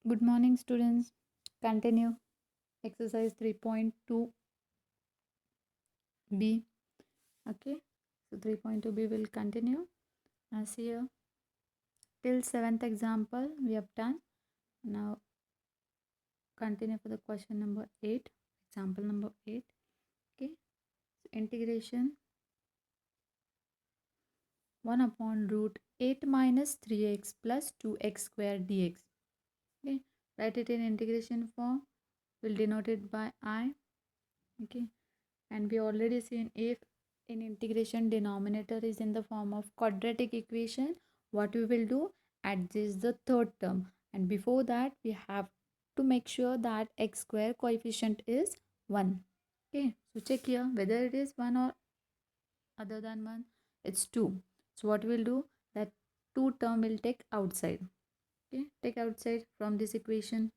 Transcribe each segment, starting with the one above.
Good morning, students. Continue exercise 3.2b. Okay, so 3.2b will continue as here. Till 7th example we have done. Now continue for the question number 8, example number 8. Okay, so integration 1 upon root 8 minus 3x plus 2x square dx. Okay, write it in integration form. We'll denote it by I. Okay, and we already seen if in integration denominator is in the form of quadratic equation, what we will do, adjust the third term, and before that we have to make sure that x square coefficient is 1. Okay, so check here whether it is 1 or other than 1, it's 2. So what we'll do, that 2 term will take outside. Okay, take outside from this equation,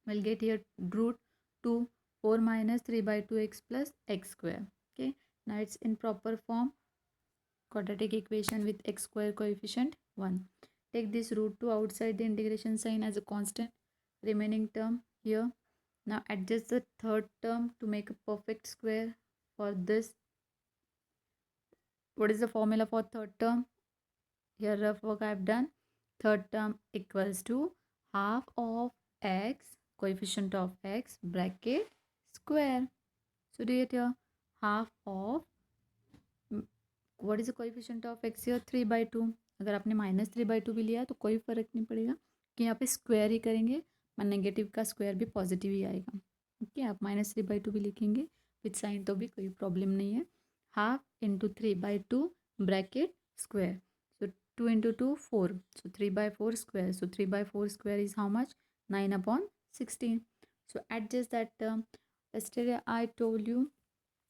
we'll get here root 2 4 minus 3 by 2x plus x square. Okay, now it's in proper form, quadratic equation with x square coefficient 1. Take this root 2 outside the integration sign as a constant, remaining term here. Now adjust the third term to make a perfect square for this. What is the formula for third term? Here rough work I have done. Third term equals to half of x, coefficient of x, bracket square. So do it here, half of what is the coefficient of x here, 3/2. अगर आपने -3/2 भी लिया तो कोई फ़र्क नहीं पड़ेगा कि यहाँ पे स्क्वायर ही करेंगे, और नेगेटिव का स्क्वायर भी पॉजिटिव ही आएगा. ओके, आप -3/2 भी लिखेंगे विथ साइन तो भी कोई प्रॉब्लम नहीं है. Half into 3/2 bracket square. So 2 into 2 4, so 3/4 square, so 3/4 square is how much, 9/16. So adjust that term. Yesterday I told you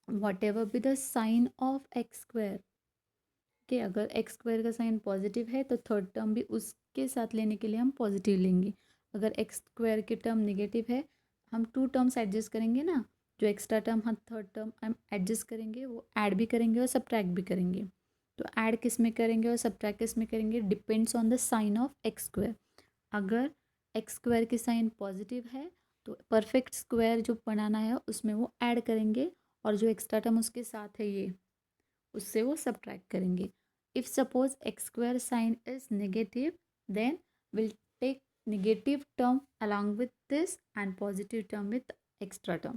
whatever be the sign of x square, कि अगर x square का sign positive है तो third term भी उसके साथ लेने के लिए हम पॉजिटिव लेंगे. अगर एक्स स्क्वायर के टर्म नेगेटिव है, हम टू टर्म्स एडजस्ट करेंगे ना, जो एक्स्ट्रा टर्म हम थर्ड टर्म हम एडजस्ट करेंगे वो ऐड भी करेंगे और सब्ट्रैक्ट भी करेंगे. तो ऐड किस में करेंगे और सब्ट्रैक्ट किस में करेंगे, depends on the sign of x square. अगर एक्स स्क्वायर की साइन पॉजिटिव है तो परफेक्ट स्क्वायर जो बनाना है उसमें वो ऐड करेंगे, और जो एक्स्ट्रा टर्म उसके साथ है ये, उससे वो सब्ट्रैक्ट करेंगे. If suppose x square sign is negative, then will take negative term along with this and positive term with extra term.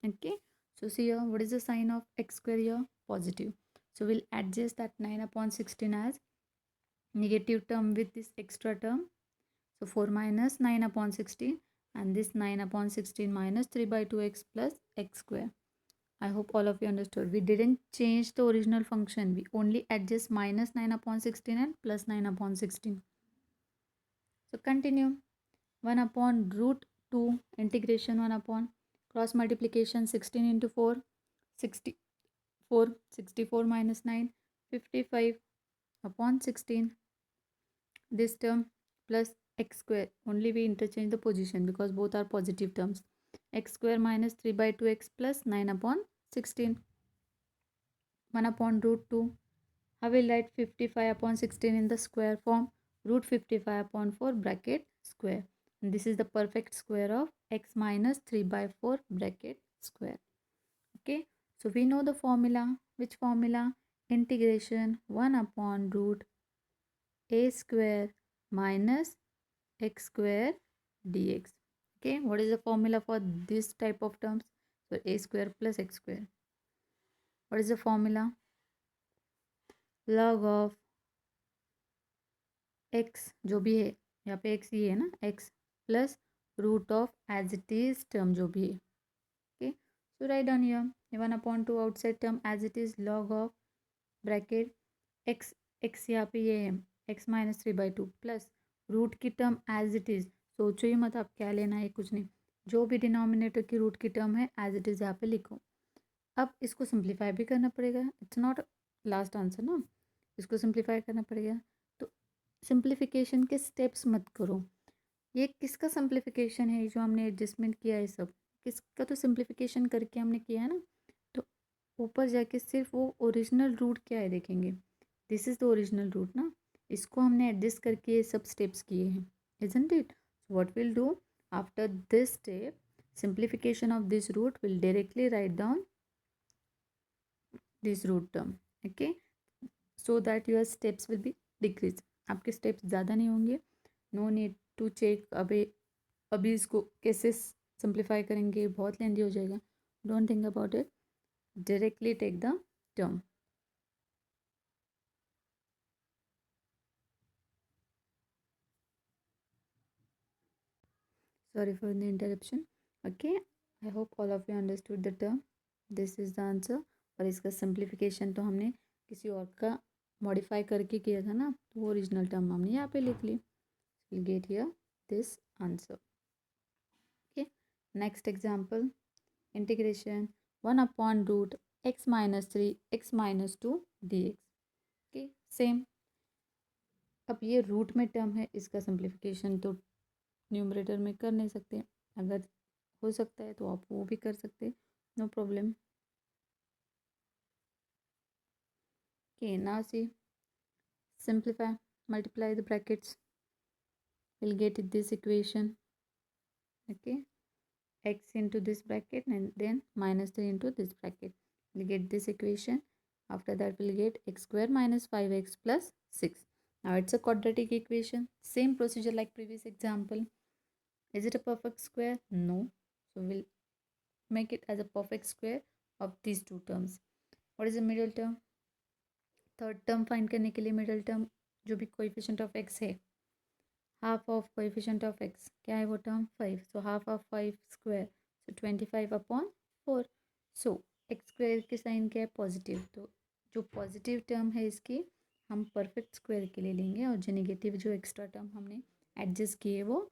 Okay, so see here what is the sign of x square here, positive. So we'll adjust that 9/16 as negative term with this extra term. So 4 minus 9/16, and this 9/16 minus 3/2x plus x square. I hope all of you understood. We didn't change the original function. We only adjust minus 9/16 and plus 9/16. So continue. 1 upon root 2 integration 1 upon cross multiplication 16 into 4, 64, 64 minus 9, 55 upon 16. This term plus x square. Only we interchange the position because both are positive terms. X square minus 3/2x plus 9/16. 1 upon root 2. I will write 55/16 in the square form. Root 55/4 bracket square. And this is the perfect square of x minus 3/4 bracket square. Okay. So we know the formula. Which formula? Integration 1 upon root a square minus x square dx. Okay. What is the formula for this type of terms? So a square plus x square. What is the formula? Log of x जो भी है, यहाँ पे x ये है ना, x plus root of as it is term जो भी है. Okay, so write down here 1/2 outside term as it is log of bracket x, x यहाँ पे ये है x minus 3/2 प्लस रूट की टर्म एज इट इज. सोचो ही मत आप क्या लेना है, कुछ नहीं, जो भी डिनोमिनेटर की रूट की टर्म है एज इट इज यहाँ पे लिखो. अब इसको सिंप्लीफाई भी करना पड़ेगा, इट्स नॉट लास्ट आंसर ना, इसको सिंप्लीफाई करना पड़ेगा. तो सिंप्लीफिकेशन के स्टेप्स मत करो. ये किसका सिंप्लीफिकेशन है, जो हमने एडजस्टमेंट किया है सब किसका, तो सिंप्लीफिकेशन करके हमने किया है ना. तो ऊपर जाके सिर्फ वो ओरिजिनल रूट क्या है देखेंगे. This is the original root ना, इसको हमने एडजस्ट करके ये सब स्टेप्स किए हैं, isn't it. So what we'll do after this step, simplification of this root, will directly write down this root term. Okay, so that your steps will be decreased. आपके steps ज़्यादा नहीं होंगे. No need to check अभी इसको कैसे simplify करेंगे, बहुत लेंदी हो जाएगा. Don't think about it, directly take the term. Sorry for the interruption. Okay, I hope all of you understood the term. This is the answer. और इसका सिंप्लीफिकेशन तो हमने किसी और का मॉडिफाई करके किया था ना, तो वो ओरिजिनल टर्म हमने यहाँ पे लिख ली. We'll get here this answer. Okay, next example. Integration 1 upon root x minus 3 x minus 2 dx. Okay, same. अब ये रूट में टर्म है, इसका सिंप्लीफिकेशन तो न्यूमरेटर में कर नहीं सकते. अगर हो सकता है तो आप वो भी कर सकते, no problem. Okay, now see, simplify, multiply the brackets, we'll get this equation. Okay, x into this bracket and then minus 3 into this bracket, we'll get this equation. After that we'll get x square minus 5x plus 6. Now it's a quadratic equation, same procedure like previous example. Is it a perfect square? No. So we'll make it as a perfect square of these two terms. What is the middle term? Third term find करने के लिए middle term जो भी coefficient of x है, half of coefficient of x क्या है वो term 5. So half of 5 square, so 25 upon 4. So x square के साइन क्या है? पॉजिटिव. तो जो पॉजिटिव टर्म है इसकी हम परफेक्ट स्क्वायर के लिए लेंगे, और जो नेगेटिव जो एक्स्ट्रा टर्म हमने एडजस्ट किए वो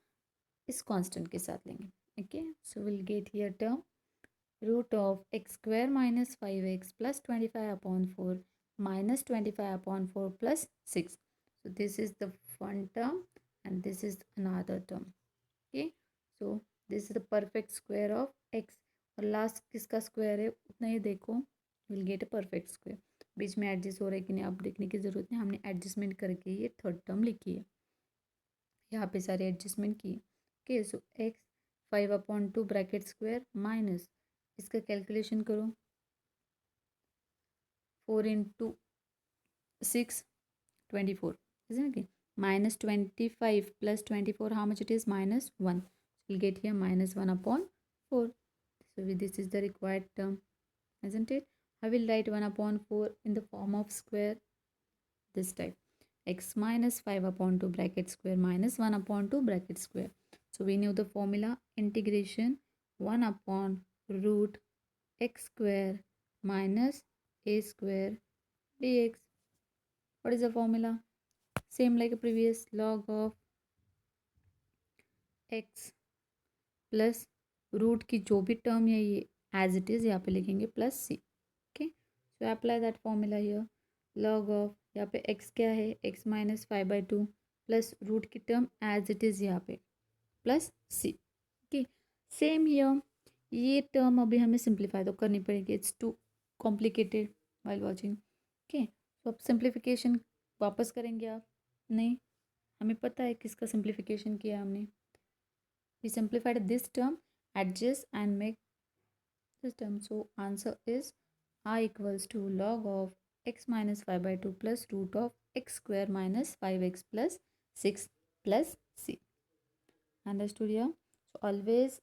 इस कांस्टेंट के साथ लेंगे. Okay, so will get here term root of x square minus 5x plus 25 upon 4 minus 25 upon 4 plus 6. So this is the one term and this is another term. Okay, so this is the perfect square of x. और last किसका square है उतना ही देखो, we'll get a perfect square. बीच में adjust हो रहा है कि नहीं आप देखने की ज़रूरत नहीं, हमने एडजस्टमेंट करके ये थर्ड टर्म लिखी है, यहाँ पे सारे एडजस्टमेंट किए. ओके, सो एक्स 5/2 ब्रैकेट स्क्वायर माइनस इसका कैलकुलेशन करो, 4 into 6 24, isn't it? Minus 25 plus 24, how much it is? Minus 1. So we'll get here minus 1 upon 4. So this is the required term, isn't it? I will write 1 upon 4 in the form of square this type. X minus 5/2 bracket square minus 1 upon 2 bracket square. So we knew the formula, integration 1 upon root x square minus a square dx. What is the formula? Same like a previous, log of x plus root की जो भी term है ये as it is यहाँ पे लिखेंगे plus c. Okay, so apply that formula here. Log of यहाँ पे x क्या है? x माइनस 5/2 प्लस रूट की टर्म एज इट इज़ यहाँ पे plus c. Okay, same here, ये टर्म अभी हमें सिंप्लीफाई तो करनी पड़ेगी, it's too complicated while watching. Okay, तो अब सिंप्लीफिकेशन वापस करेंगे आप? नहीं, हमें पता है किसका सिंप्लीफिकेशन किया हमने. we simplified this term, adjust and make this term. So answer is I equals to log of x minus 5/2 plus root of x square minus 5x plus 6 plus c. Understood here? So always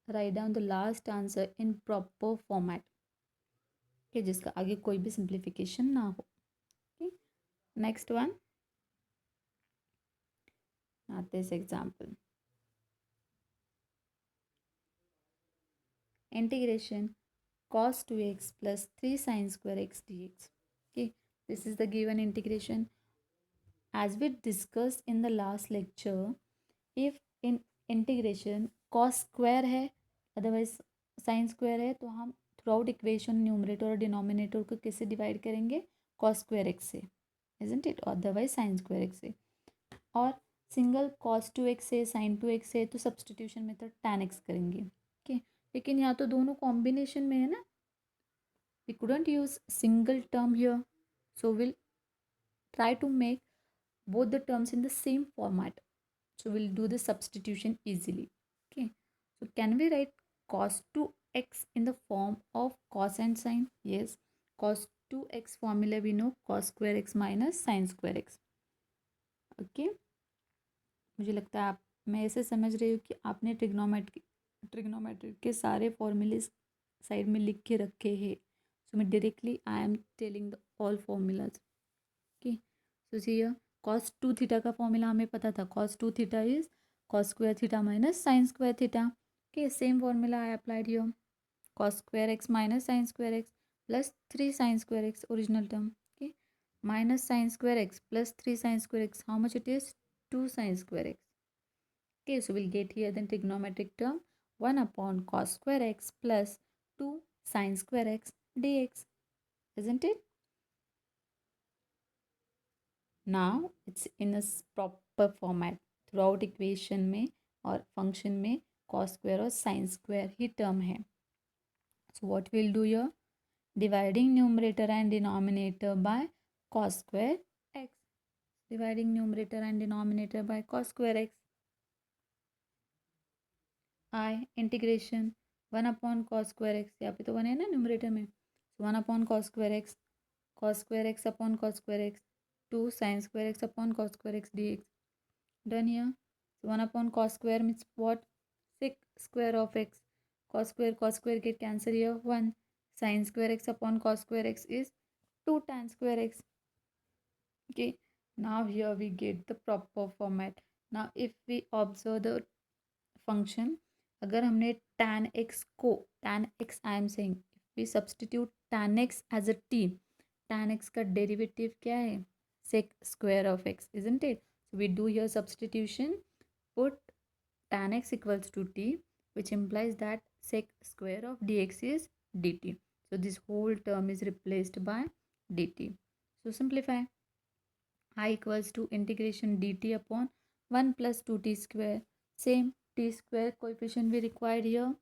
write down the last answer in proper format, okay, जिसका आगे कोई भी simplification ना हो. Okay, next one. Now this example. Integration cos 2x plus 3 sin square x dx. Okay, this is the given integration. As we discussed in the last lecture, if in integration cos square है otherwise sin square है, तो हम throughout equation numerator और denominator को किससे divide करेंगे? cos square x से, isn't it? otherwise sin square x से. और सिंगल cos 2x से sin 2x से तो सब्सटीट्यूशन मेथड tan x करेंगे. ओके, लेकिन यहाँ तो दोनों कॉम्बिनेशन में है ना, we couldn't use single term here, so we'll try to make both the terms in the same format. So we'll do the substitution easily. Okay. So can we write cos 2x in the form of cos and sine? Yes. Cos 2x formula we know, cos square x minus sin square x. Okay. मुझे लगता है आप, मैं ऐसे समझ रही हूँ कि आपने ट्रिग्नोमेट्री के सारे फॉर्मूले साइड में लिख के रखे हैं. सो मैं directly I am telling the all formulas. Okay. So see here cos 2 theta का फॉर्मूला हमें पता था. cos 2 theta is cos square theta minus sin square theta. Okay. Same formula I applied here. cos square x minus sin square x plus 3 sin square x original term. Okay. Minus sin square x plus 3 sin square x, how much it is 2 sin square x. Okay, so we'll get here the trigonometric term 1 upon cos square x plus 2 sin square x dx, isn't it? Now it's in a proper format. Throughout equation में और function में cos square और sin square ही term है. So what we'll do here? Dividing numerator and denominator by cos square x. Dividing numerator and denominator by cos square x. I integration 1 upon cos square x, यहाँ पे तो 1 है ना numerator में. 1 upon cos square x upon cos square x 2 sine square x upon cos square x d x. Done here. 1 upon cos square means what, sec square of x. Cos square get cancel here 1. Sine square x upon cos square x is 2 tan square x. Okay, now here we get the proper format. Now if we observe the function, अगर हमने tan x को, tan x I am saying, we substitute tan x as a t, tan x का derivative क्या है, sec square of x, isn't it? So we do here substitution, put tan x equals to t, which implies that sec square of dx is dt. So this whole term is replaced by dt. So simplify. I equals to integration dt upon 1 plus 2t square. Same, t square coefficient we required here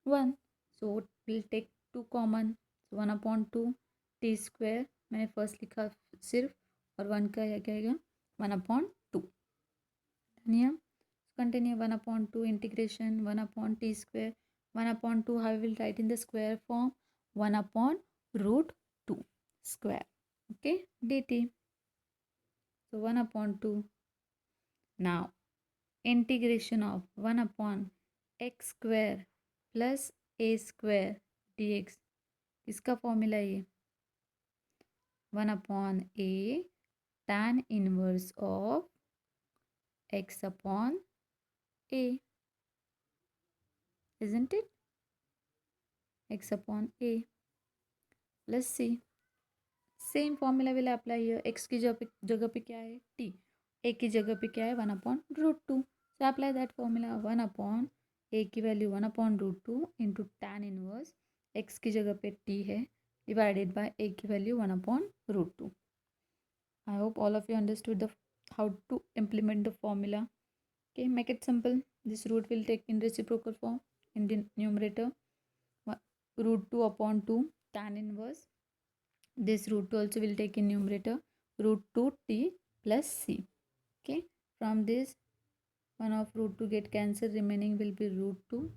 1. So we'll take 2 common. So 1 upon 2 t square मैंने first लिखा सिर्फ, और 1 का क्या आएगा 1 upon 2. धनिया continue 1 upon 2 integration 1 upon t square. 1 upon 2 how we will write in the square form, 1 upon root 2 square. Okay, dt. So 1 upon 2. Now integration of 1 upon x square plus a square dx. इसका formula ये 1 upon a tan inverse of x upon a, isn't it? x upon a plus c. Same formula will apply here. x की जगह पे क्या है t, a की जगह पे क्या है 1 upon root 2. So apply that formula 1 upon a की value 1 upon root 2 into tan inverse x की जगह पे t है डिवाइडेड बाय a की value 1 upon root 2. I hope all of you understood the how to implement the formula. Okay, make it simple. This root will take in reciprocal form in the numerator. Root 2 upon 2 tan inverse. This root 2 also will take in numerator root 2t plus c. Okay, from this 1 of root 2 get cancelled, remaining will be root 2.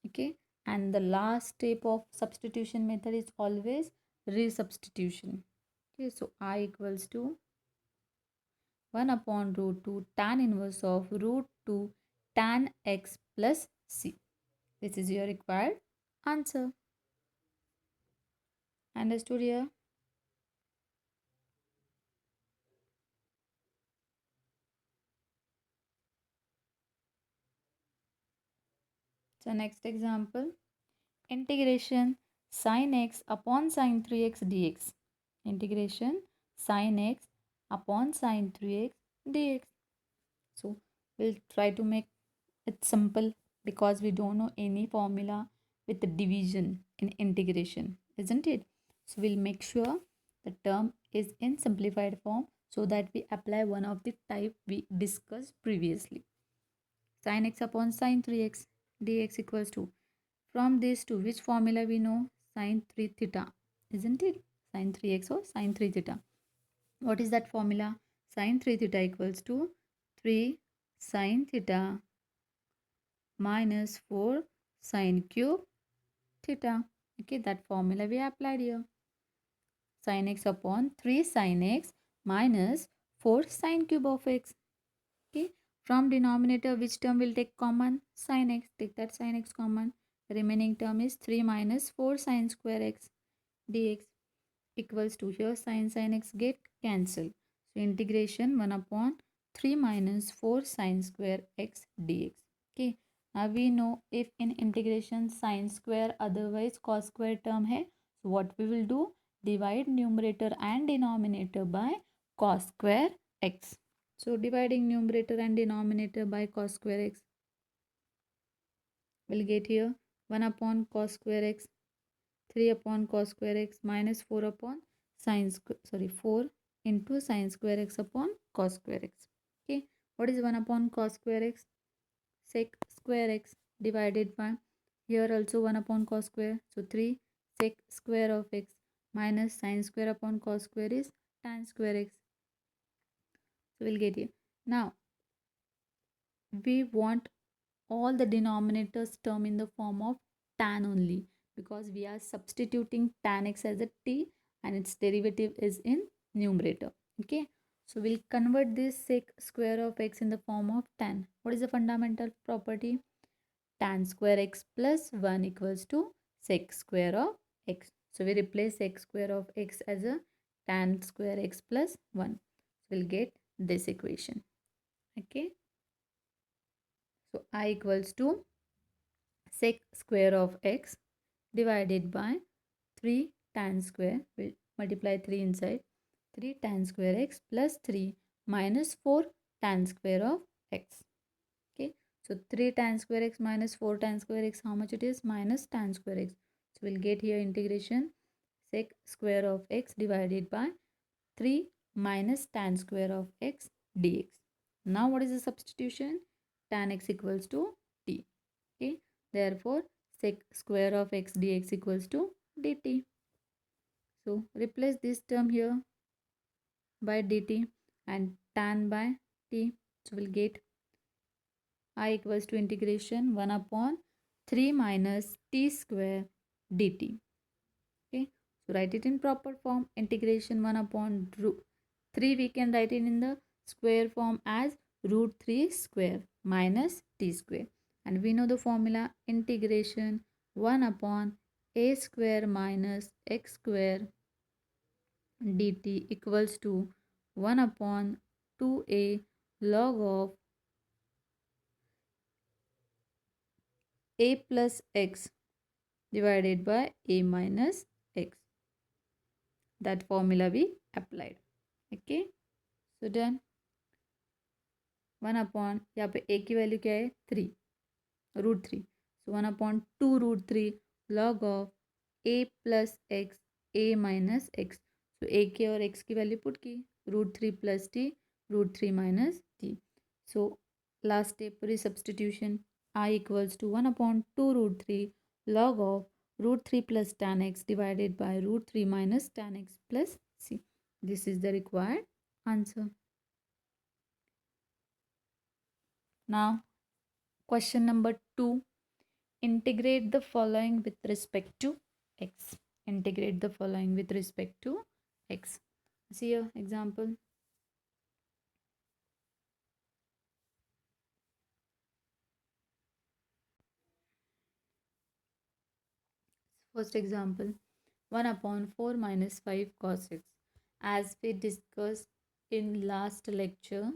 Okay, and the last step of substitution method is always resubstitution. Okay, so I equals to 1 upon root 2 tan inverse of root 2 tan x plus c. This is your required answer. Understood here? So next example, integration sin x upon sin 3x dx. Integration sin x upon sin 3x dx. So we'll try to make it simple because we don't know any formula with the division in integration, isn't it? So we'll make sure the term is in simplified form so that we apply one of the type we discussed previously. Sin x upon sin 3x dx equals to, from these two, which formula we know? Sin 3 theta, isn't it? Sin 3x or sin 3 theta. What is that formula? Sin 3 theta equals to 3 sin theta minus 4 sin cube theta. Okay, that formula we applied here. Sin x upon 3 sin x minus 4 sin cube of x. Okay, from denominator which term will take common? Sin x. Take that sin x common. Remaining term is 3 minus 4 sin square x dx equals to, here sin x get cancelled. So integration 1 upon 3 minus 4 sin square x dx. Okay, now we know if in integration sin square otherwise cos square term hai, so what we will do? Divide numerator and denominator by cos square x. So dividing numerator and denominator by cos square x, we'll get here 1 upon cos square x, 3 upon cos square x minus 4 upon 4 into sin square x upon cos square x. Okay, what is 1 upon cos square x? Sec square x divided by, here also 1 upon cos square, so 3 sec square of x minus sin square upon cos square is tan square x. So we'll get here. Now we want all the denominators term in the form of tan only, because we are substituting tan x as a t and its derivative is in numerator. Okay, so we'll convert this sec square of x in the form of tan. What is the fundamental property? Tan square x plus 1 equals to sec square of x. So we replace sec square of x as a tan square x plus 1. So we'll get this equation. Okay, so I equals to sec square of x divided by 3 tan square, we'll multiply 3 inside, 3 tan square x plus 3 minus 4 tan square of x. Okay, so 3 tan square x minus 4 tan square x, how much it is? Minus tan square x. So we'll get here integration sec square of x divided by 3 minus tan square of x dx. Now what is the substitution? Tan x equals to t. Okay, therefore sec square of x dx equals to dt. So replace this term here by dt and tan by t. So we'll get I equals to integration 1 upon 3 minus t square dt. Okay, so write it in proper form. Integration 1 upon root 3, we can write it in the square form as root 3 square minus t square. And we know the formula, integration 1 upon a square minus x square dt equals to 1 upon 2a log of a plus x divided by a minus x. That formula we applied. Okay, so done. 1 upon, यहाँ पे a की value क्या है? 3 root 3. So 1 upon 2 root 3 log of a plus x a minus x. So a के और x की value put की, root 3 plus t root 3 minus t. So last step पूरी substitution, I equals to 1 upon 2 root 3 log of root 3 plus tan x divided by root 3 minus tan x plus c. This is the required answer. Now question number 2. Integrate the following with respect to x. Integrate the following with respect to x. See here example. First example, 1 upon 4 minus 5 cos x. As we discussed in last lecture,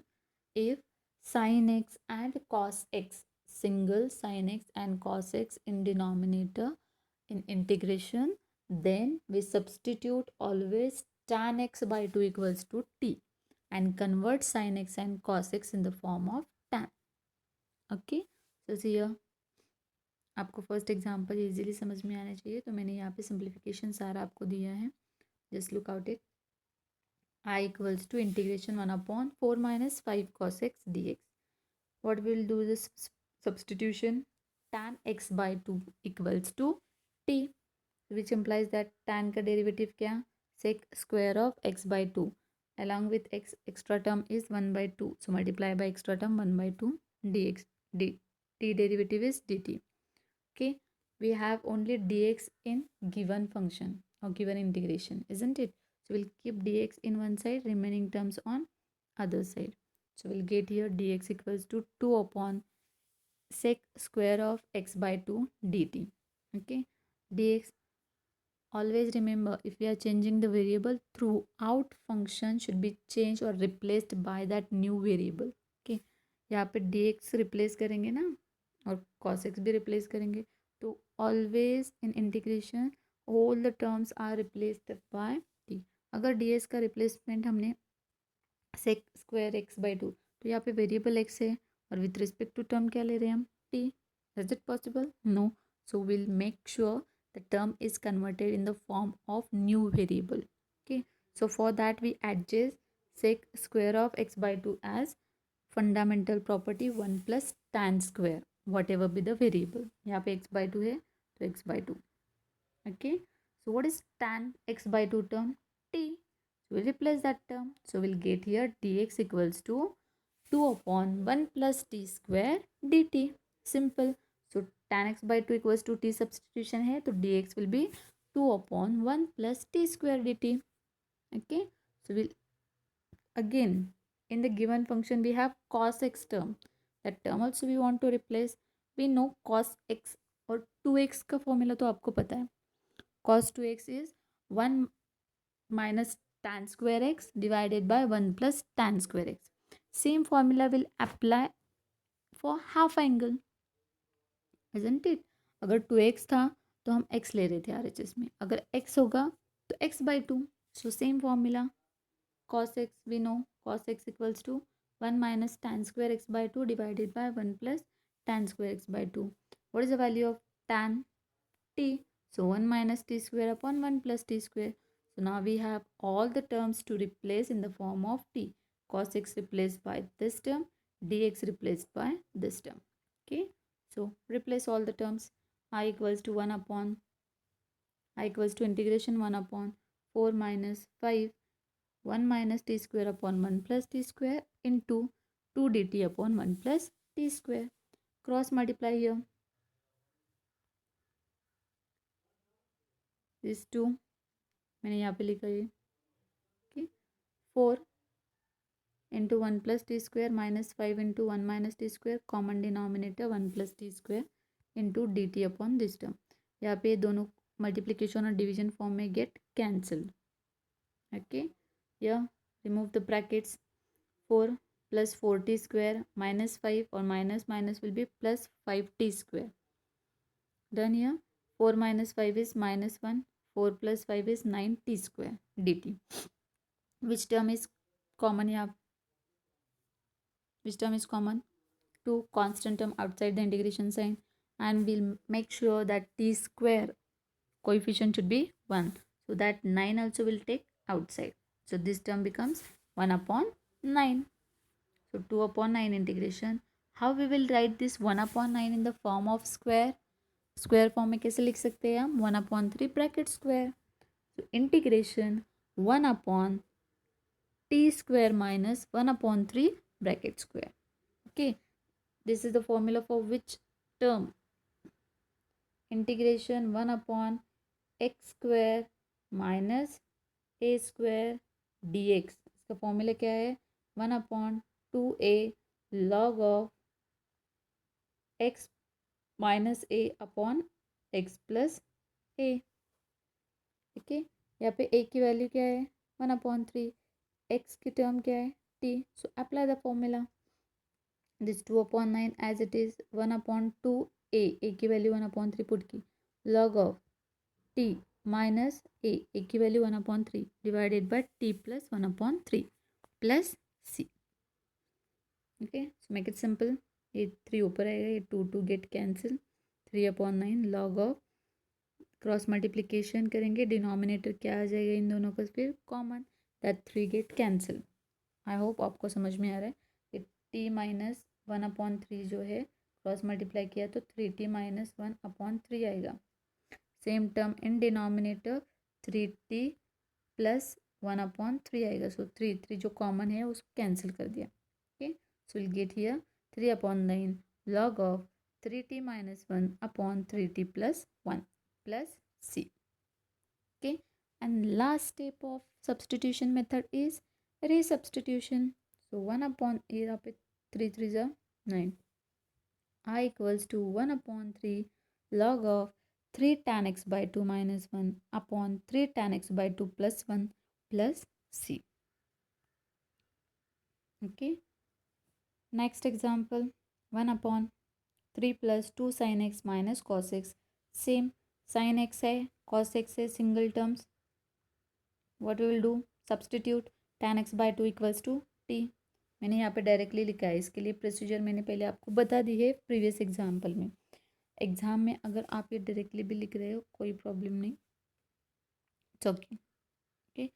if sin x and cos x, single sin x and cos x in denominator in integration, then we substitute always tan x by 2 equals to t and convert sin x and cos x in the form of tan. Okay, so see here आपको first example easily समझ में आना चाहिए, तो मैंने यहाँ पे simplification सारा आपको दिया है. Just look out it. I equals to integration 1 upon 4 minus 5 cos x dx. What will do this substitution? Tan x by 2 equals to t, which implies that tan का डेरिवेटिव क्या? Sec square of x by 2 along with x extra term is 1 by 2, so multiply by extra term 1 by 2 dx. T derivative is dt. Okay, we have only dx in given function or given integration, isn't it? So we'll keep dx in one side, remaining terms on other side. So we'll get here dx equals to 2 upon sec square of x by 2 dt. Okay, dx, always remember, if we are changing the variable, throughout function should be changed or replaced by that new variable. Okay, यहाँ पे dx replace करेंगे ना और cos x भी replace करेंगे, तो always in integration all the terms are replaced by t. अगर ds का रिप्लेसमेंट हमने sec square x by two, तो यहाँ पे वेरिएबल एक्स है और विथ रिस्पेक्ट टू टर्म क्या ले रहे हैं हम, t. Is it possible? No. So we'll make sure the term is converted in the form of new variable. Okay, so for that we adjust sec square of x by 2 as fundamental property 1 plus tan square whatever be the variable. यहाँ पे x by 2 है तो x by 2. Okay, so what is tan x by 2 term? T. So we'll replace that term, so we'll get here dx equals to 2 upon 1 plus t square dt. Simple. So tan x by 2 equals to t substitution है तो dx will be 2 upon 1 plus t square dt. Okay, so we'll again in the given function we have cos x term, that term also we want to replace. We know cos x और 2x का formula तो आपको पता है. cos 2x is 1 minus tan square x divided by 1 plus tan square x. Same formula will apply for half angle, isn't it? अगर 2x था तो हम x ले रहे थे RHS में, अगर x होगा तो x by 2. So same formula, cos x we know cos x equals to 1 minus tan square x by 2 divided by 1 plus tan square x by 2. What is the value of tan? T. So 1 minus t square upon 1 plus t square. So now we have all the terms to replace in the form of t. Cos x replaced by this term, dx replaced by this term. Okay, so replace all the terms. I equals to 1 upon, I equals to integration 1 upon 4 minus 5, 1 minus t square upon 1 plus t square into 2 dt upon 1 plus t square. Cross multiply here. This 2 मैंने यहाँ पे लिखा है. Okay, 4 into 1 plus t square minus 5 into 1 minus t square, common denominator 1 plus t square into dt upon this term. यहाँ पे दोनों multiplication और division form में गेट कैंसिल्ड. ओके, या remove the brackets. 4 plus 4t square minus 5 और minus minus will be plus 5t square. Done here. 4 minus 5 is minus 1. 4 plus 5 is 9t square dt. Which term is common here? Which term is common? 2 constant term outside the integration sign, and we'll make sure that t square coefficient should be 1, so that 9 also will take outside. So this term becomes 1 upon 9. So 2 upon 9 integration. How we will write this 1 upon 9 in the form of square? Square form में कैसे लिख सकते हैं हम? 1 upon 3 bracket square. So integration 1 upon t square minus 1 upon 3 bracket square. Okay, this is the formula for which term? Integration 1 upon x square minus a square dx. इसका formula क्या है? 1 upon 2a log of x minus a upon x plus a. ठीक है, यहाँ पे a की value क्या है? 1 upon 3. x की टर्म क्या है? t. So apply the formula. This 2 upon 9 as it is 1 upon 2a. a की वैल्यू 1 upon 3 पुट की. log of t minus a की value 1 upon 3 divided by t plus 1 upon 3 plus c. Okay, so make it simple. ये 3 ऊपर आएगा, ये 2 get cancel. 3 upon 9 log of, cross multiplication करेंगे, denominator क्या आ जाएगा इन दोनों का फिर common, that 3 get cancel. I hope आपको समझ में आ रहा है. ये t माइनस 1 अपॉन 3 जो है क्रॉस मल्टीप्लाई किया तो 3t माइनस 1 अपॉन 3 आएगा. Same term in denominator 3t plus 1/3 आएगा. सो 3 जो कॉमन है उसको कैंसिल कर दिया. Okay, so will get here 3/9 log of 3t minus 1/3t plus 1 plus c. Okay, and last step of substitution method is resubstitution. So 3 3 is 9. I equals to 1/3 log of 3 tan x by 2 minus 1/3 tan x by 2 plus 1 plus c. Okay, next example, 1/3 plus 2 sin x minus cos x. Same, sin x है, cos x है, single terms. What we will do? Substitute tan x by 2 equals to t. मैंने यहाँ पे directly लिखा है. इसके लिए procedure मैंने पहले आपको बता दी है प्रीवियस एग्जाम्पल में. एग्जाम में अगर आप ये डायरेक्टली भी लिख रहे हो कोई प्रॉब्लम नहीं, it's okay. Okay,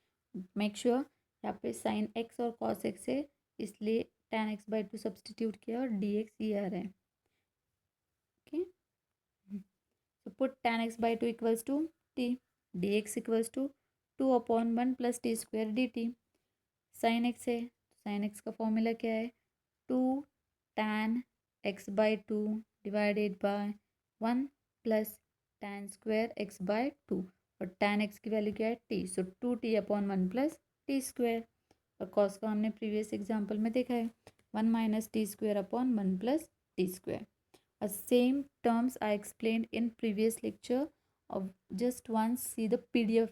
make sure यहाँ पे साइन एक्स और कॉस एक्स है, इसलिए tan x by 2 सब्सटीट्यूट किया और dx ये आ रहा है. Okay, so put tan x by 2 equals to t, dx equals to 2/1 plus t square dt. sin x है, sin x का फॉर्मूला क्या है? 2 tan x by 2 divided by 1 plus tan square x by 2, और tan x की value क्या है? t. सो 2t/1 plus t square. और cos का हमने प्रीवियस एग्जाम्पल में देखा है 1 minus T square upon 1 plus t square. Same terms I explained in previous lecture. Of just once see the PDF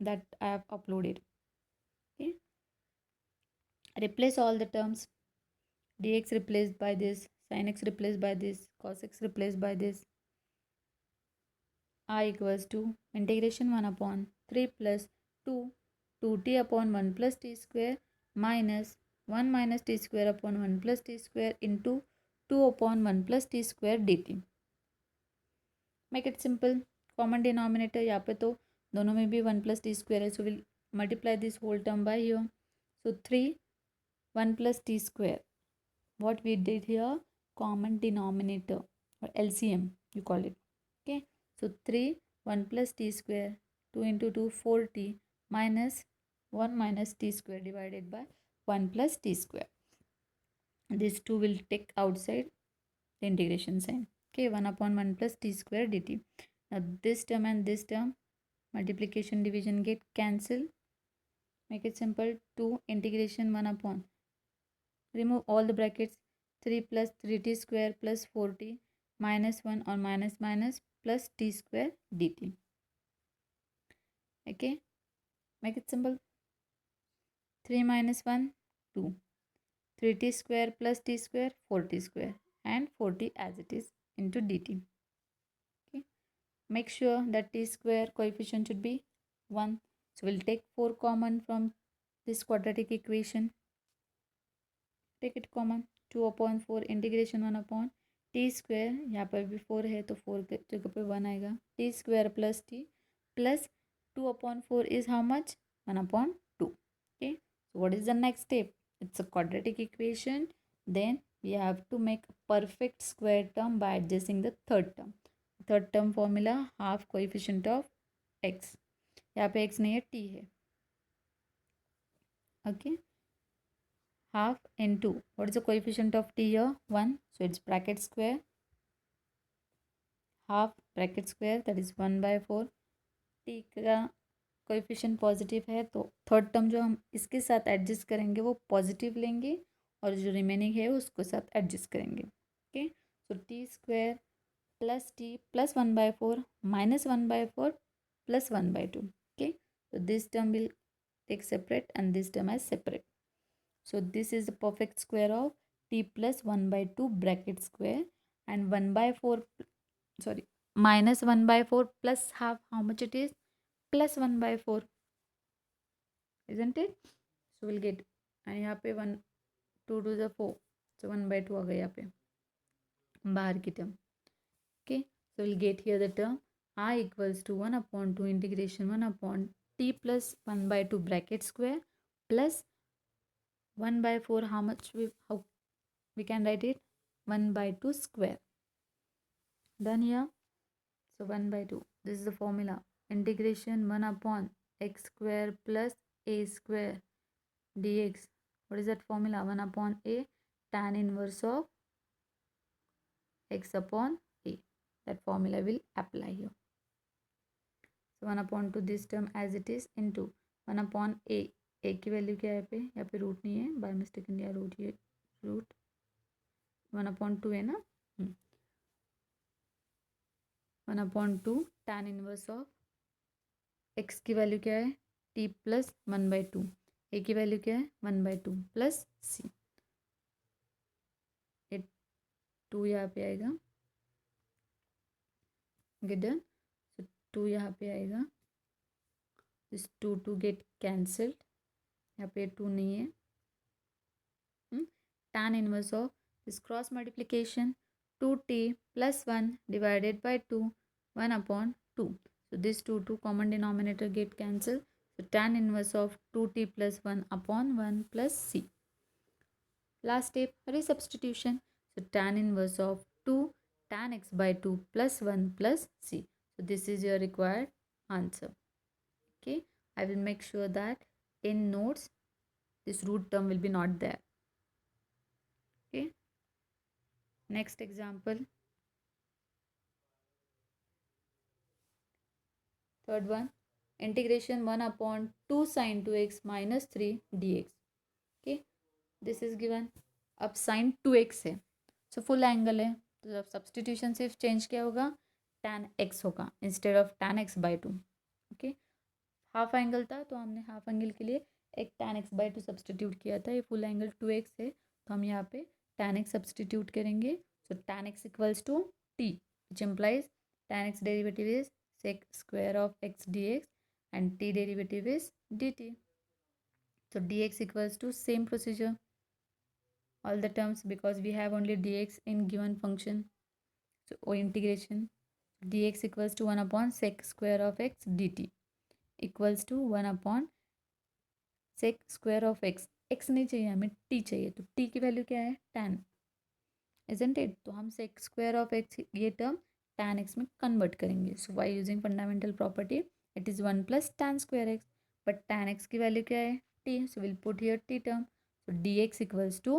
that I have uploaded. Okay, replace all the terms. Dx replaced by this, sin x replaced by this, cos x replaced by this. I equals to integration 1/3 plus 2t/1 plus t square minus 1 minus t square upon 1 plus t square into 2/1 plus t square dt. Make it simple. Common denominator यहाँ पे तो दोनों में भी 1 plus t square है, so will multiply this whole term by here. So 3 1 plus t square. What we did here, common denominator or LCM you call it. Okay, so 3 1 plus t square, 2 into 2 4t minus 1 minus t square divided by 1 plus t square. These two will take outside the integration sign. Okay, 1/1 plus t square dt. Now this term and this term, multiplication division get cancel. Make it simple. 2 integration 1/, remove all the brackets, 3 plus 3t square plus 4t minus 1 or minus minus plus t square dt. Okay, make it simple. 3 minus 1 2, 3t square plus t square 4t square, and 4t as it is into dt. Okay, make sure that t square coefficient should be 1. So we'll take 4 common from this quadratic equation. Take it common. 2/4 integration 1 t square, यहाँ पर भी 4 है तो 4 के जगह पे 1 आएगा. t square plus t plus 2/4 is how much? 1/2. Okay, so what is the next step? It's a quadratic equation. Then we have to make a perfect square term by adjusting the third term. Third term formula half coefficient of x. यहाँ पे x नहीं है, t है. Okay, half into, what is the coefficient of t here? 1. So it's bracket square, half bracket square, that is 1/4. t का coefficient positive है तो third term जो हम इसके साथ एडजस्ट करेंगे वो पॉजिटिव लेंगे, और जो रिमेनिंग है उसको साथ एडजस्ट करेंगे. Okay, so T square plus T plus 1/4 minus 1/4 plus 1/2. Okay, so this term will take separate and this term as separate. So this is the perfect square of t plus 1/2 bracket square, and 1/4, sorry, minus 1/4 plus half, how much it is? Plus 1/4, isn't it? So we'll get, and यहाँ पे 1 2 2 4, so 1/2 आ गया यहाँ पे बाहर की term. Okay, so we'll get here the term I equals to 1/2 integration 1/t plus 1/2 bracket square plus 1/4, how much how we can write it? 1/2 square. Done here. So 1/2, this is the formula. Integration 1 x square plus a square dx. What is that formula? 1 upon a tan inverse of x upon a. That formula will apply here. So 1 upon 2 this term as it is into 1 upon a. a की value क्या है यहाँ पे root नहीं है, by mistake लिया root, ये root 1 upon 2 है ना. 1 upon 2 tan inverse of x की वैल्यू क्या है t प्लस 1/2. a की वैल्यू क्या है 1/2 प्लस c. ये 2 यहाँ पे आएगा, गेट डन. सो 2 यहाँ पे आएगा, दिस 2 गेट कैंसल्ड. यहाँ पे 2 नहीं है. tan inverse of this cross multiplication 2t plus 1 divided by 2 1 upon 2. So this 2 common denominator get cancelled. So tan inverse of 2t plus 1 upon 1 plus c. Last step, resubstitution. So tan inverse of 2 tan x by 2 plus 1 plus c. So this is your required answer. Okay, I will make sure that in notes this root term will be not there. Okay, next example. Third one, integration 1 upon 2 sin 2x minus 3 dx. Okay, this is given. अब sin 2x है, so full angle है, तो जब substitution सिर्फ change क्या होगा, tan x होगा instead of tan x by 2. Okay, half angle था तो हमने हाफ एंगल के लिए एक tan x by 2 सब्सटीट्यूट किया था. ये फुल एंगल 2x है तो हम यहाँ पे tan x सब्सटीट्यूट करेंगे. So tan x equals to t, which implies tan x derivative is sec square of x dx and t derivative is dt. So dx equals to same procedure, all the terms, because we have only dx in given function. So o integration dx equals to 1 upon sec square of x dt equals to 1 upon sec square of x. x नहीं चाहिए हमें, t चाहिए. तो t की value क्या है tan, isn't it? तो हम sec square of x ये टर्म tan x में कन्वर्ट करेंगे. So by using fundamental property it is 1 plus tan square X. But tan x की वैल्यू क्या है t, so we'll put here t term. So dx equals to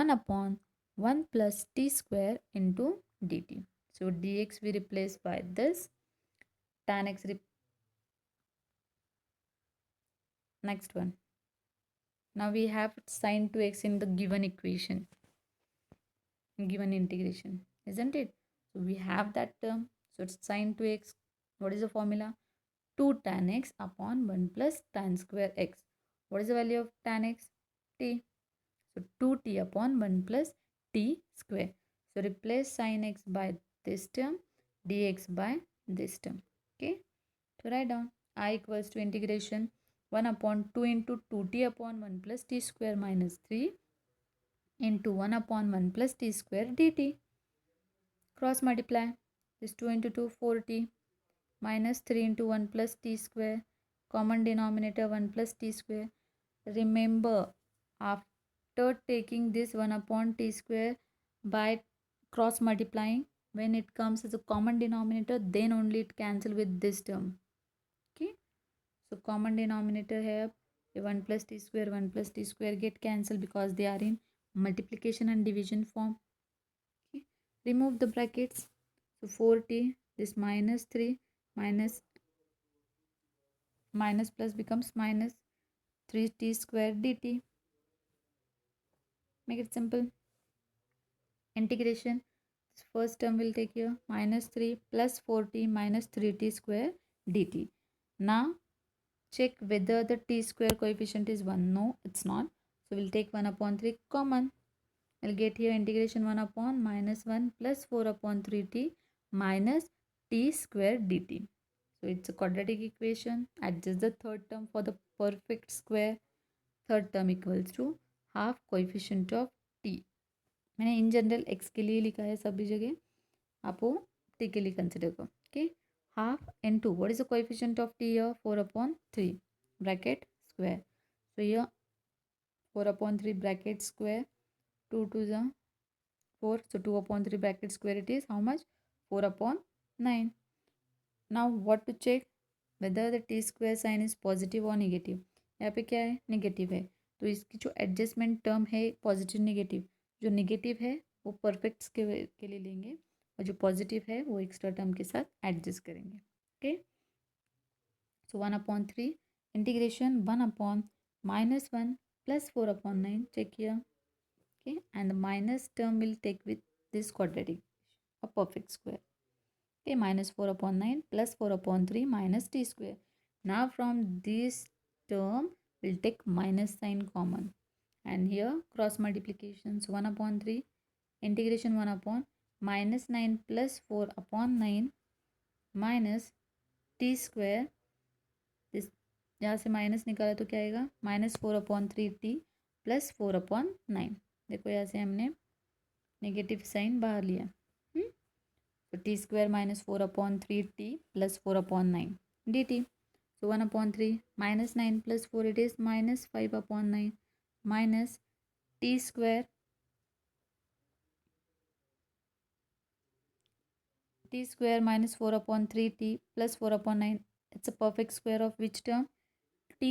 1 upon 1 plus t square into dt. So dx we replace by this tan x. Next one. Now we have sin 2x in the given equation, given integration, isn't it? So we have that term. So it's sin 2x. What is the formula? 2 tan x upon 1 plus tan square x. What is the value of tan x? T. So 2t upon 1 plus t square. So replace sin x by this term, dx by this term. Okay. So write down I equals to integration 1 upon 2 into 2t upon 1 plus t square minus 3 into 1 upon 1 plus t square dt. Cross multiply. This 2 into 2 4t minus 3 into 1 plus t square. Common denominator 1 plus t square. Remember, after taking this 1 upon t square by cross multiplying, when it comes as a common denominator, then only it cancel with this term. Okay, so common denominator here 1 plus t square get cancelled because they are in multiplication and division form. Okay, remove the brackets. So 4t, this minus 3 minus plus becomes minus 3t square dt. Make it simple. Integration, this first term will take here minus 3 plus 4t minus 3t square dt. Now check whether the t square coefficient is 1. No, it's not. So we'll take 1 upon 3 common. We'll get here integration 1 upon minus 1 plus 4 upon 3t minus t square dt. So it's a quadratic equation. Adjust the third term for the perfect square. Third term equals to half coefficient of t. मैंने in general x के लिए लिखा है सभी जगह, आप वो t के लिए कंसिडर करो. Okay, half into what is the coefficient of t here? 4 upon 3 bracket square. So here 4 upon 3 bracket square, 2 to the 4, so 2 upon 3 bracket square it is how much? 4 upon 9. Now what to check? Whether the T square sign is positive और negative. यहाँ पे क्या है, negative है, तो इसकी जो adjustment term है पॉजिटिव निगेटिव, जो निगेटिव है वो परफेक्ट्स के लिए लेंगे और जो पॉजिटिव है वो एक्स्ट्रा टर्म के साथ एडजस्ट करेंगे। Okay, so 1/3 integration 1/-1 plus 4/9, check here. Okay, and the minus term will take with this quadratic, a perfect square. Okay, minus 4/9 plus 4/3 minus t square. Now from this term we'll take minus sign common, and here cross multiplications 1/3 integration 1/-9 plus 4/9 minus t square. this यहाँ से minus निकाला तो क्या आएगा, -4/3t plus 4/9। देखो यहाँ से हमने नेगेटिव साइन बाहर लिया। तो T square -4/3t plus 4/9 dt। So 1/3 -9 plus 4 it is -5/9 minus T square -4/3t plus 4/9, it's a perfect square of which term, t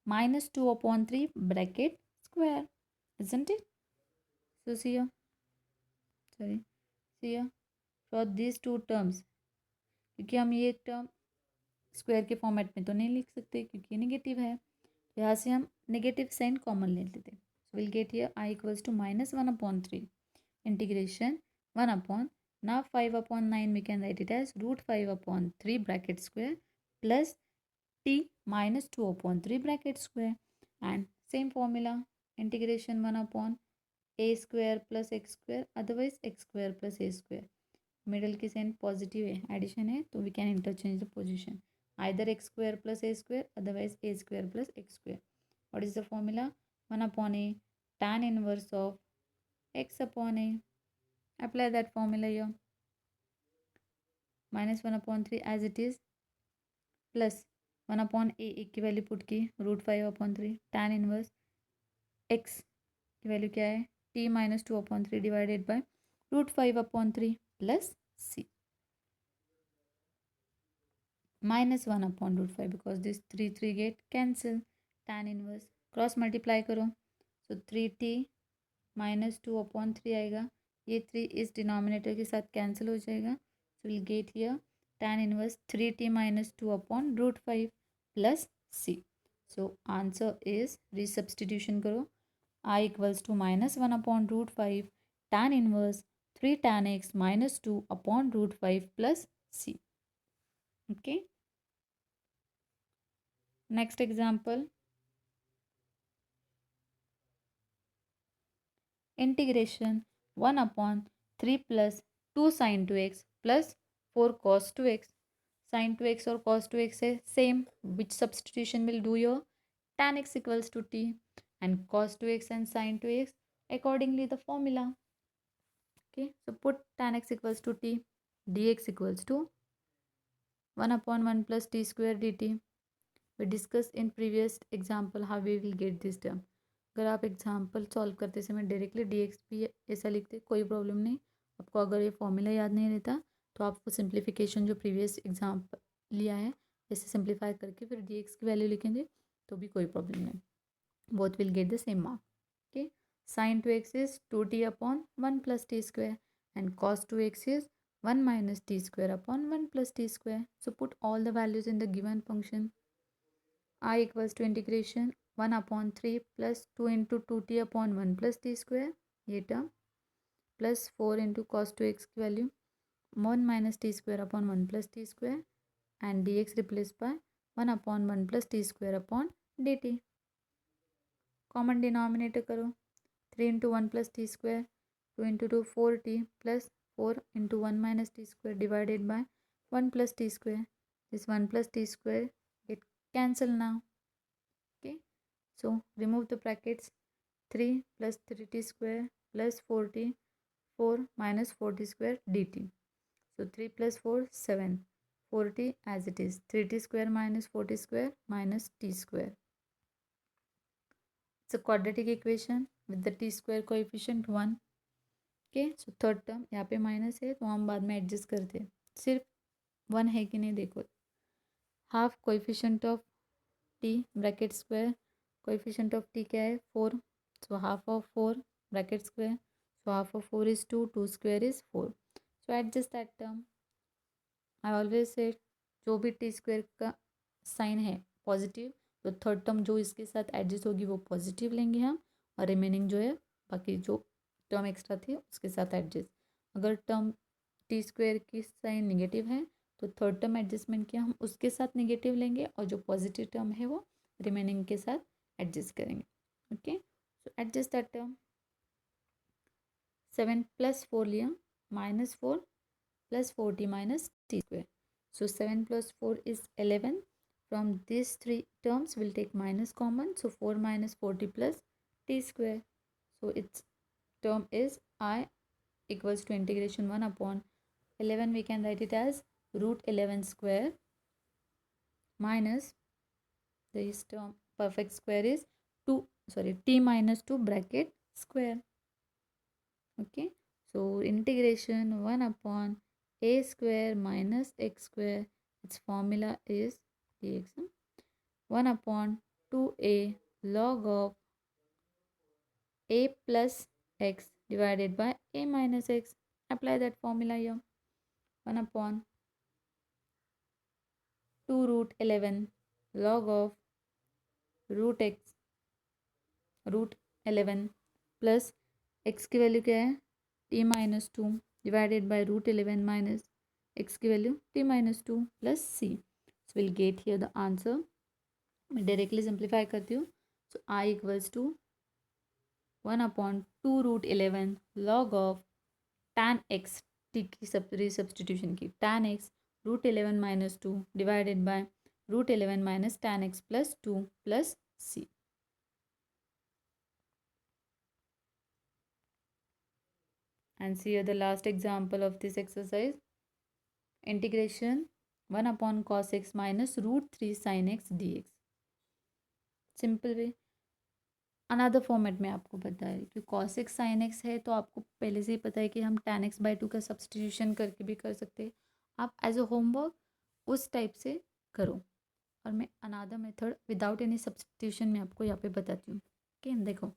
-2/3 bracket square, isn't it? So see here for these two terms, क्योंकि हम ये term square के format में तो नहीं लिख सकते क्योंकि नेगेटिव है, तो यहाँ से हम नेगेटिव साइन कॉमन ले लेते। So will get here i equals to -1/3 integration 1/, now 5/9 we can write it as √5/3 bracket square plus t -2/3 bracket square, and same formula integration 1/a square plus x square, otherwise x square plus a square। Middle की sign positive है, addition है, तो we can interchange the position, either x square plus a square, otherwise a square plus x square. What is the formula, 1/a tan inverse of x/a, apply that formula here, -1/3 as it is plus 1/a, एक की value put की √5/3 tan inverse x की value क्या है, t -2/3 divided by √5/3 plus c -1/√5, because this 3 get cancel, tan inverse cross multiply करो, सो 3t -2/3 आएगा, ये 3 इस डिनोमिनेटर के साथ कैंसिल हो जाएगा, so will get here tan inverse 3t -2/√5 plus c। So answer is, resubstitution करो, i equals to -1/√5 tan inverse 3 tan x -2/√5 plus c। Okay, next example, integration 1/3 plus 2 sin 2x plus 4 cos 2x। sin 2x और cos 2x है same, which substitution will do your, tan x equals to t and cos 2x and sin 2x accordingly the formula। Okay, so put tan x equals to t, dx equals to 1/1 plus t square dt। we discussed in previous example how we will get this term। अगर आप example solve करते समय directly D x भी ऐसा लिखते कोई problem नहीं, आपको अगर ये फॉर्मूला याद नहीं रहता तो आपको सिंप्लीफिकेशन जो प्रीवियस एग्जाम्पल लिया है इसे सिंप्लीफाई करके फिर डी एक्स की वैल्यू लिखेंगे तो भी कोई प्रॉब्लम नहीं, both will get the same mark. Okay, sine 2x इज 2t/1 plus t square and cos 2x is 1 minus t square upon 1 plus t square। So put all the values in the given function। I equals to integration 1/3 plus 2 into 2t/1 plus t square, ये term plus 4 into cos 2x की value 1 minus t square upon 1 plus t square and dx replaced by 1/1 plus t square upon dt। Common denominator करो, 3 into 1 plus t square, 2 into 2 4t plus 4 into 1 minus t square divided by 1 plus t square। this 1 plus t square get cancel now। Okay, so remove the brackets, 3 plus 3t square plus 4t, 4 minus 4t square dt। so 3 plus 4 7, 4t as it is, 3t square minus 4t square minus t square। it's a quadratic equation with the t square coefficient 1। okay, so third term यहाँ पे minus है तो हम बाद में adjust करते हैं, सिर्फ 1 है कि नहीं देखो, half coefficient of T bracket square, coefficient of T क्या है 4, so half of 4 bracket square, so half of 4 is 2, 2 square is 4, so adjust that term. I always say जो भी टी स्क्वायर का साइन है पॉजिटिव, तो third term जो इसके साथ एडजस्ट होगी वो पॉजिटिव लेंगे हम, और रिमेनिंग जो है बाकी जो टर्म एक्स्ट्रा थी उसके साथ एडजस्ट। अगर टर्म टी स्क्वायर की साइन निगेटिव है तो थर्ड टर्म एडजस्टमेंट किया हम उसके साथ निगेटिव लेंगे, और जो पॉजिटिव टर्म है वो रिमेनिंग के साथ एडजस्ट करेंगे। Okay, so adjust that term. 7 + 4 लिया, -4 + 4t minus t square. So 7 + 4 is 11. From these three terms, we'll take minus common. So 4 minus 4t plus t square. So its term is I equals to integration 1 upon 11. We can write it as √11 square minus this term perfect square is 2, sorry, t minus 2 bracket square. Okay, so integration 1 upon a square minus x square, its formula is dx, 1 upon 2a log of a plus x divided by a minus x. Apply that formula here. 1 upon 2√11 log of √11 plus x की value क्या है t minus 2 divided by √11 minus x की value t minus 2 plus c. So we'll get here the answer. मैं directly simplify करती हूँ. So I equals to 1 upon 2√11 log of tan x, t की substitution की, tan x √11 minus 2 divided by √11 minus tan x plus 2 plus c. And see here the last example of this exercise. Integration 1 upon cos x minus √3 sin x dx. Simple way another format में आपको पता है कि cos x sin x है तो आपको पहले से ही पता है कि हम tan x by 2 का सब्सटीट्यूशन करके भी कर सकते हैं. आप एज अ होमवर्क उस टाइप से करो, और मैं another method without any substitution में आपको यहाँ पे बताती हूँ. ओके, देखो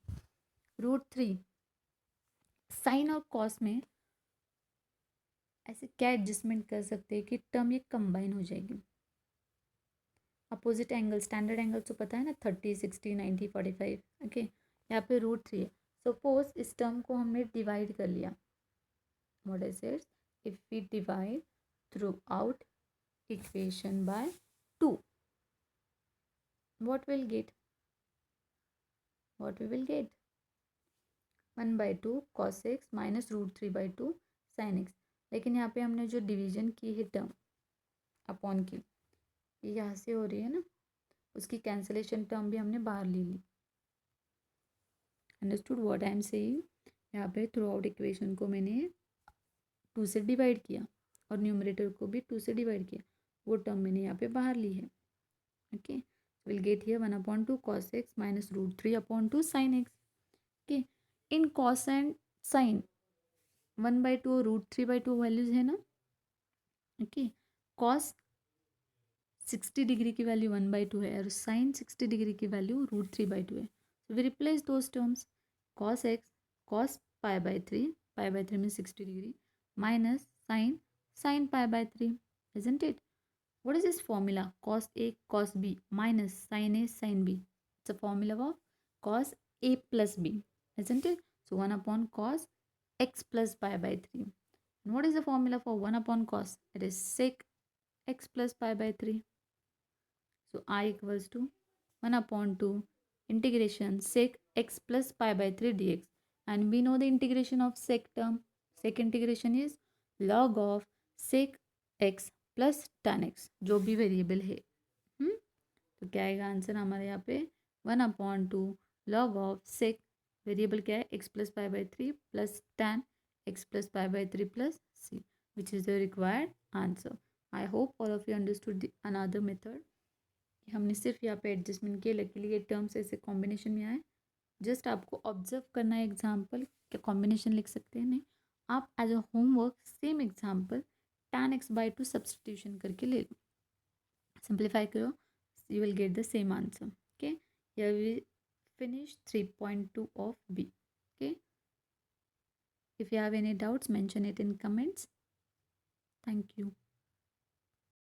√3 साइन और कॉस में ऐसे क्या एडजस्टमेंट कर सकते हैं कि टर्म ये कंबाइन हो जाएगी. अपोजिट एंगल, स्टैंडर्ड एंगल तो पता है ना, 30, 60, 90, 45. ओके, यहाँ पे √3 है. सपोज इस टर्म को हमने डिवाइड कर लिया. What is it? If we divide throughout equation by 2, what we'll get? What we will get? 1/2 cos x minus √3/2 sin x. लेकिन यहाँ पे हमने जो डिवीजन की है टर्म अपॉन की, ये यहाँ से हो रही है ना, उसकी कैंसलेशन टर्म भी हमने बाहर ले ली. Understood what I am saying? यहाँ पे थ्रू आउट इक्वेशन को मैंने 2 से डिवाइड किया और न्यूमरेटर को भी 2 से डिवाइड किया. वो टर्म मैंने यहाँ पे बाहर ली है. Okay, will get here 1/2 cos x minus √3/2 sin x. Okay, in cos and sine 1/2 और √3/2 वैल्यूज है ना. ओके, कॉस 60 डिग्री की वैल्यू 1/2 है और साइन 60 डिग्री की वैल्यू √3/2 है. So we replace those terms. Cos x, cos pi/3, pi/3 means 60 degree, minus sin pi/3, isn't it? What is this formula? Cos a, cos b, minus sin a, sin b. It's a formula of cos a plus b, isn't it? So 1 upon cos x plus pi/3. And what is the formula for 1 upon cos? It is sec x plus pi/3. So I equals to 1 upon 2 integration sec x plus pi/3 dx. And we know the integration of sec term. Sec integration is log of sec x plus tan x, जो भी variable है. तो क्या आएगा answer हमारे यहाँ पे 1 upon 2 log of sec, variable क्या है x plus pi/3 plus tan x plus pi/3 plus c, which is the required answer. I hope all of you understood the another method. हमने सिर्फ यहाँ पे एडजस्टमेंट किए, लकीली ये terms ऐसे combination में आए. जस्ट आपको ऑब्जर्व करना है एग्जाम्पल, क्या कॉम्बिनेशन लिख सकते हैं. नहीं, आप as a homework same example tan x/2 substitution करके ले लो. Simplify करो, you will get the same answer. Okay, here we finish 3.2 of B. Okay, if you have any doubts, mention it in comments. Thank you.